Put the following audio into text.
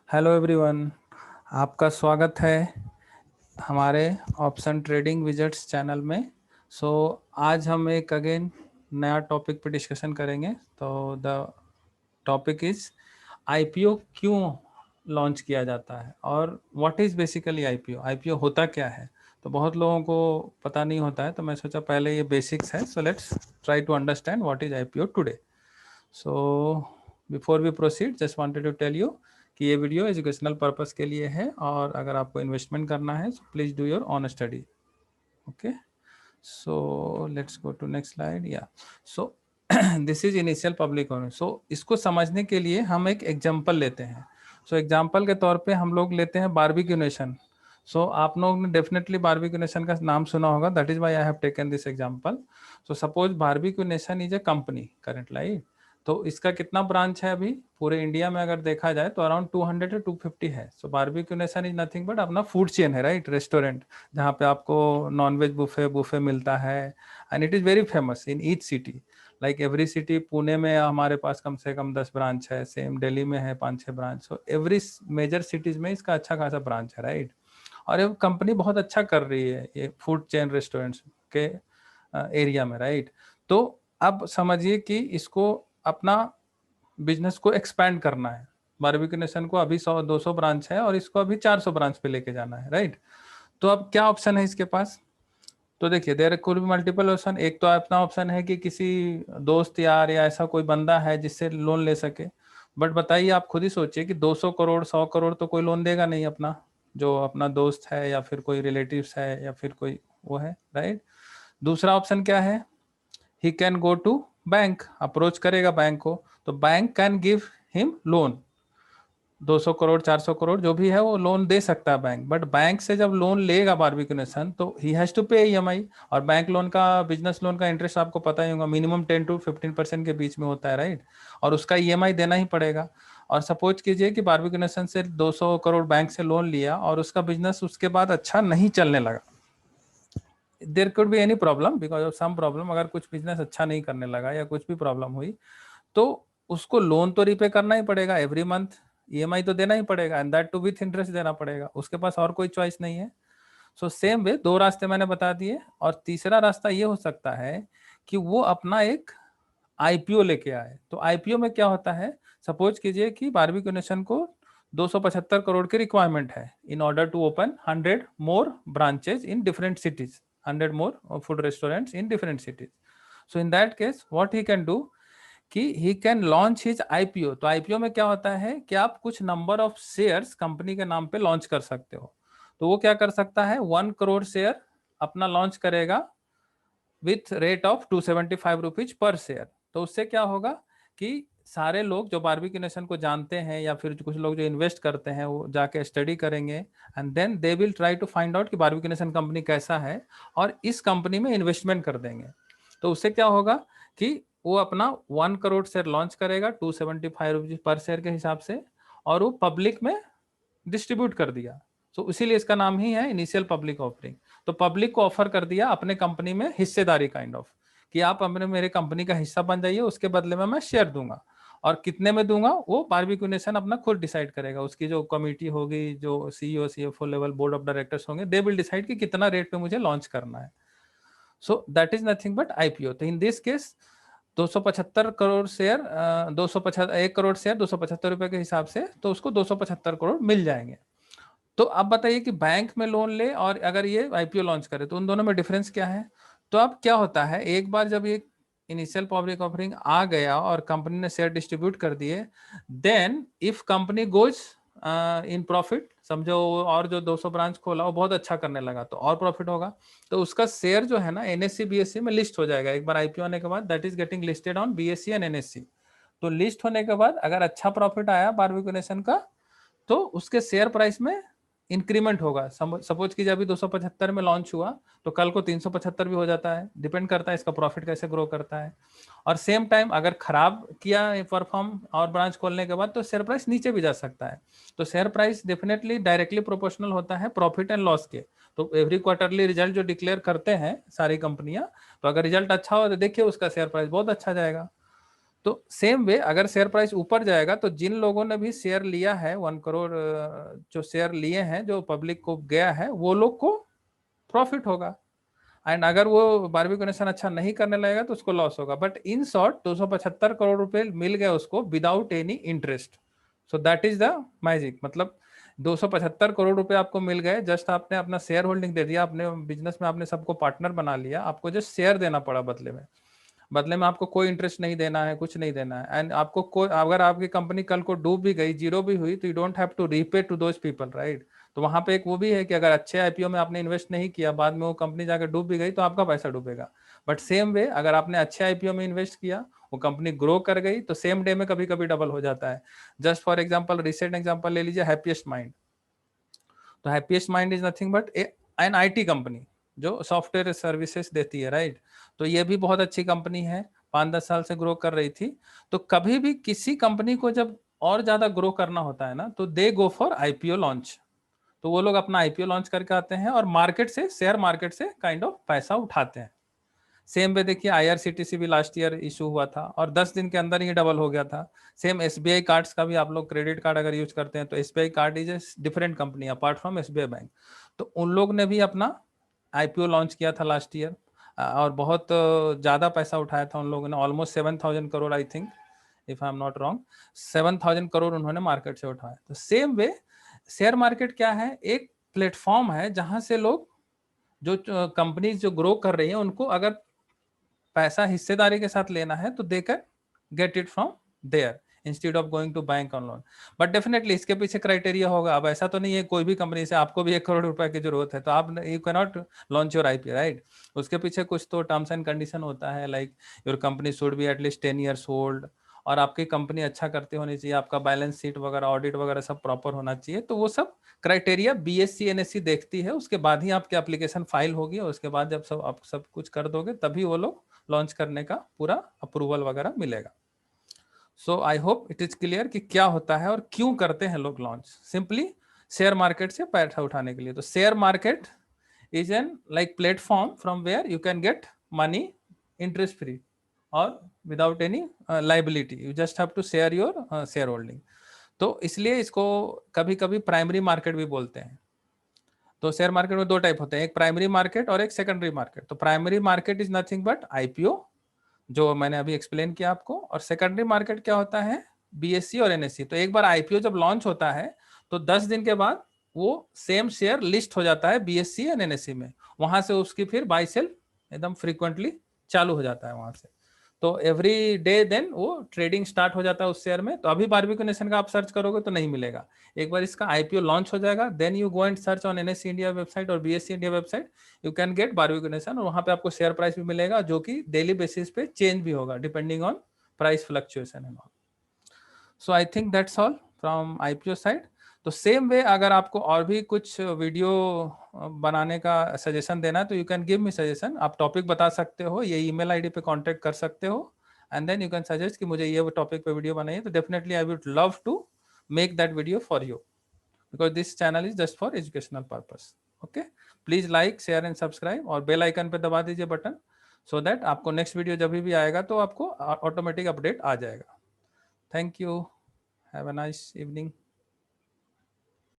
Hello everyone, आपका स्वागत है हमारे ऑप्शन ट्रेडिंग विजट्स चैनल में। आज हम एक अगेन नया टॉपिक पे डिस्कशन करेंगे। तो द टॉपिक इज आईपीओ क्यों लॉन्च किया जाता है और what is basically IPO. IPO होता क्या है? तो बहुत लोगों को पता नहीं होता है, तो मैं सोचा पहले ये बेसिक्स है। So let's try to understand what is IPO today. So before we proceed, just wanted to tell you कि ये वीडियो एजुकेशनल पर्पस के लिए है, और अगर आपको इन्वेस्टमेंट करना है तो please do your own study. Okay, so let's go to next slide. Yeah so this is initial public offering. सो इसको समझने के लिए हम एक एग्जांपल लेते हैं। सो एग्जांपल के तौर पे हम लोग लेते हैं बारबेक्यू नेशन। सो आप लोगों ने डेफिनेटली बारबेक्यू नेशन का नाम सुना होगा, that is why I have taken this example. So suppose barbecue nation is a company currently. तो इसका कितना ब्रांच है अभी पूरे इंडिया में? अगर देखा जाए तो अराउंड 200 से 250 है। So barbeque nation is nothing but अपना फूड चेन है, राइट? रेस्टोरेंट जहाँ पे आपको नॉनवेज बुफे बुफे मिलता है, and it is very famous in each city. Like every city, Pune में हमारे पास कम से कम 10 ब्रांच है, सेम दिल्ली में है 5-6 branch. So every major cities में इसका अच्छा खासा ब्रांच है, राइट? और ये कंपनी बहुत अच्छा कर रही है ये फूड चेन रेस्टोरेंट्स के एरिया में, राइट? तो अब समझिए कि इसको अपना बिजनेस को एक्सपैंड करना है। बारबेक्यू नेशन को अभी 100-200 ब्रांच है और इसको अभी 400 ब्रांच पे लेके जाना है, राइट? तो अब क्या ऑप्शन है इसके पास? तो देखिए, there could be multiple option. एक तो अपना ऑप्शन है कि किसी दोस्त यार या ऐसा कोई बंदा है जिससे लोन ले सके। बट बताइए, आप खुद ही सोचिए कि 200 करोड़ 100 करोड़ तो कोई लोन देगा नहीं अपना, जो अपना दोस्त है या फिर कोई रिलेटिव्स है या फिर कोई वो है, राइट? दूसरा ऑप्शन क्या है? He can go to bank, approach करेगा बैंक को, तो bank can give him loan. 200 crore 400 crore जो भी है वो लोन दे सकता है बैंक। बट बैंक से जब लोन लेगा बारबेक्यू नेशन तो ही हैज टू पे ईएमआई। और बैंक लोन का, बिजनेस लोन का इंटरेस्ट आपको पता ही होगा, मिनिमम 10 to 15% के बीच में होता है, राइट? और उसका ईएमआई देना ही पड़ेगा। और सपोज कीजिए कि बारबेक्यू नेशन से 200 करोड़ बैंक से लोन लिया और उसका बिजनेस उसके बाद अच्छा नहीं चलने लगा। There could be any problem, because of some problem. अगर कुछ बिजनेस अच्छा नहीं करने लगा या कुछ भी प्रॉब्लम हुई तो उसको लोन तो रीपे करना ही पड़ेगा एवरी मंथ। ईएमआई तो देना ही पड़ेगा, and that too with interest देना पड़ेगा। उसके पास और कोई चॉइस नहीं है। सो सेम वे, दो रास्ते मैंने बता दिए। और तीसरा रास्ता ये हो सकता है कि वो अपना एक आईपीओ लेके आए। तो आईपीओ में क्या होता है? सपोज कीजिए कि बारबेक्यू नेशन को 275 करोड़ की रिक्वायरमेंट है in order to open 100 more branches in different cities, 100 more food restaurants in different cities. So in that case what he can do कि he can launch his IPO. तो IPO में क्या होता है कि आप कुछ नंबर ऑफ शेयर्स कंपनी के नाम पे लॉन्च कर सकते हो। तो वो क्या कर सकता है? 1 करोड़ शेयर अपना लॉन्च करेगा with rate of 275 rupees per share. तो उससे क्या होगा कि सारे लोग जो बारबेक्यू नेशन को जानते हैं या फिर कुछ लोग जो इन्वेस्ट करते हैं वो जाके स्टडी करेंगे, and then they will try to find out कि बारबेक्यू नेशन कंपनी कैसा है, और इस कंपनी में इन्वेस्टमेंट कर देंगे। तो उससे क्या होगा कि वो अपना 1 करोड़ शेयर लॉन्च करेगा 275 रुपीज पर शेयर के हिसाब से, और वो पब्लिक में डिस्ट्रीब्यूट कर दिया। तो इसीलिए इसका नाम ही है इनिशियल पब्लिक ऑफरिंग। तो पब्लिक को ऑफर कर दिया अपने कंपनी में हिस्सेदारी, काइंड ऑफ, कि आप अपने मेरे कंपनी का हिस्सा बन जाइए, उसके बदले में मैं शेयर दूंगा। और कितने में दूंगा वो बारबेक्यू नेशन अपना खुद डिसाइड करेगा। उसकी जो कमेटी होगी, जो CEO CFO level board of directors होंगे, दे विल डिसाइड कि कितना रेट पे मुझे लॉन्च करना है। So that is nothing but IPO. तो in this case 275 crore share, 275 1 crore share 275 रुपए के हिसाब से, तो उसको 275 करोड़ मिल जाएंगे। तो अब बताइए कि बैंक में लोन ले और अगर ये आईपीओ लॉन्च करे तो उन दोनों में डिफरेंस क्या है? तो अब क्या होता है, एक बार जब ये इनिशियल पब्लिक ऑफरिंग आ गया और कंपनी ने शेयर डिस्ट्रीब्यूट कर दिए, then if company goes in profit, समझो, और जो 200 ब्रांच खोला वो बहुत अच्छा करने लगा तो और प्रॉफिट होगा, तो उसका शेयर जो है ना एनएससी बीएससी में लिस्ट हो जाएगा एक बार आईपीओ आने के बाद। That is getting listed on BSc and NSC. तो लिस्ट होने के बाद अगर अच्छा प्रॉफिट आया बारबेक्यू नेशन का, तो उसके शेयर प्राइस में इंक्रीमेंट होगा। सपोज कीजिए अभी 275 में लॉन्च हुआ तो कल को 375 भी हो जाता है, डिपेंड करता है इसका प्रॉफिट कैसे ग्रो करता है। और सेम टाइम अगर खराब किया परफॉर्म और ब्रांच खोलने के बाद तो शेयर प्राइस नीचे भी जा सकता है। तो share price definitely directly proportional होता है प्रॉफिट एंड लॉस के। तो एवरी क्वार्टरली रिजल्ट जो डिक्लेयर करते हैं सारी कंपनियां, तो अगर रिजल्ट अच्छा हो तो देखिए उसका शेयर प्राइस बहुत अच्छा जाएगा। तो सेम वे अगर शेयर प्राइस ऊपर जाएगा तो जिन लोगों ने भी शेयर लिया है 1 करोड़ जो शेयर लिए हैं जो पब्लिक को गया है वो लोग को प्रॉफिट होगा, एंड अगर वो बार्बिकनेशन अच्छा नहीं करने लगेगा तो उसको लॉस होगा। बट इन शॉर्ट 275 करोड़ रुपए मिल गए उसको without any interest. So that is the magic. मतलब 275 करोड़ रुपए आपको मिल गए, जस्ट आपने अपना शेयर होल्डिंग दे दिया, अपने बिजनेस में आपने सबको पार्टनर बना लिया, आपको जस्ट शेयर देना पड़ा बदले में। बदले में आपको कोई इंटरेस्ट नहीं देना है, कुछ नहीं देना है, एंड आपको कोई, अगर आपकी कंपनी कल को डूब भी गई, जीरो भी हुई, तो you don't have to repay to those people, right. तो वहां पे एक वो भी है कि अगर अच्छे आईपीओ में आपने इन्वेस्ट नहीं किया, बाद में वो कंपनी जाकर डूब भी गई तो आपका पैसा डूबेगा। बट सेम वे अगर आपने अच्छे आईपीओ में इन्वेस्ट किया, वो कंपनी ग्रो कर गई, तो सेम डे में कभी कभी डबल हो जाता है। Just for example, recent example ले लीजिए, हैप्पीएस्ट माइंड। तो happiest mind is nothing but an IT company जो सॉफ्टवेयर सर्विसेज देती है, राइट। तो ये भी बहुत अच्छी कंपनी है, 5-10 साल से ग्रो कर रही थी। तो कभी भी किसी कंपनी को जब और ज्यादा ग्रो करना होता है ना, तो दे गो फॉर आईपीओ लॉन्च। तो वो लोग अपना आईपीओ लॉन्च करके आते हैं और मार्केट से, शेयर मार्केट से काइंड ऑफ पैसा उठाते हैं। सेम वे देखिए आईआरसीटीसी भी लास्ट ईयर इशू हुआ था और 10 दिन के अंदर ही डबल हो गया था। सेम एसबीआई कार्ड्स का भी, आप लोग क्रेडिट कार्ड अगर यूज करते हैं तो SBI card is a different company apart from SBI bank. तो उन लोग ने भी अपना आईपीओ लॉन्च किया था लास्ट ईयर और बहुत ज्यादा पैसा उठाया था उन लोगों ने, almost 7,000 crore I think, if I am not wrong, 7,000 crore उन्होंने मार्केट से उठाया। तो सेम वे शेयर मार्केट क्या है, एक प्लेटफॉर्म है जहां से लोग, जो कंपनीज जो ग्रो कर रही है, उनको अगर पैसा हिस्सेदारी के साथ लेना है तो देकर get it from there instead of going to bank on loan. But definitely इसके पीछे क्राइटेरिया होगा। अब ऐसा तो नहीं है कोई भी कंपनी से आपको भी 1 करोड़ रुपए की जरूरत है तो आप, you can not launch your IP, right. उसके पीछे कुछ तो टर्म्स एंड कंडीशन होता है, like your company should be at least 10 years old, और आपकी कंपनी अच्छा करती होनी चाहिए, आपका बैलेंस शीट वगैरह, ऑडिट वगैरह सब प्रॉपर होना चाहिए। तो वो सब क्राइटेरिया बीएससी एनएससी देखती है, उसके बाद ही आपकी एप्लीकेशन फाइल होगी, और उसके बाद जब सब आप सब कुछ कर दोगे तभी वो लोग लॉन्च करने का पूरा अप्रूवल वगैरह मिलेगा। So I hope it is clear कि क्या होता है और क्यों करते हैं लोग लॉन्च। सिंपली शेयर मार्केट से पैसा उठाने के लिए। तो share market is an like platform from where you can get money interest free और without any liability, you just have to share your share holding. तो इसलिए इसको कभी कभी प्राइमरी मार्केट भी बोलते हैं। तो शेयर मार्केट में दो टाइप होते हैं, एक प्राइमरी मार्केट और एक सेकेंडरी मार्केट। तो primary market is nothing but IPO, जो मैंने अभी एक्सप्लेन किया आपको, और सेकेंडरी मार्केट क्या होता है, बीएससी और एनएससी। तो एक बार आईपीओ जब लॉन्च होता है तो 10 दिन के बाद वो सेम शेयर लिस्ट हो जाता है बीएससी एंड एनएससी में, वहां से उसकी फिर बाई सेल एकदम फ्रीक्वेंटली चालू हो जाता है वहां से। तो एवरी डे देन वो ट्रेडिंग स्टार्ट हो जाता है उस शेयर में। तो अभी बार्बिक्यू नेशन का आप सर्च करोगे तो नहीं मिलेगा, एक बार इसका आईपीओ लॉन्च हो जाएगा, then you go and search on NSC India website और BSC India website, you can get barbeque nation, और वहां पे आपको शेयर प्राइस भी मिलेगा जो कि डेली बेसिस पे चेंज भी होगा depending on price fluctuation and all. So I think that's all from IPO side. तो सेम वे अगर आपको और भी कुछ वीडियो बनाने का सजेशन देना है तो you can give me suggestion, आप टॉपिक बता सकते हो, ये ईमेल आईडी पे कांटेक्ट कर सकते हो, and then you can suggest कि मुझे ये टॉपिक पे वीडियो बनाइए। तो definitely I would love to make that video for you, because this channel is just for educational purpose. Okay, please like share and subscribe और bell icon पे दबा दीजिए बटन, सो दैट आपको next video जब भी आएगा तो आपको ऑटोमेटिक अपडेट आ जाएगा। Thank you, have a nice evening.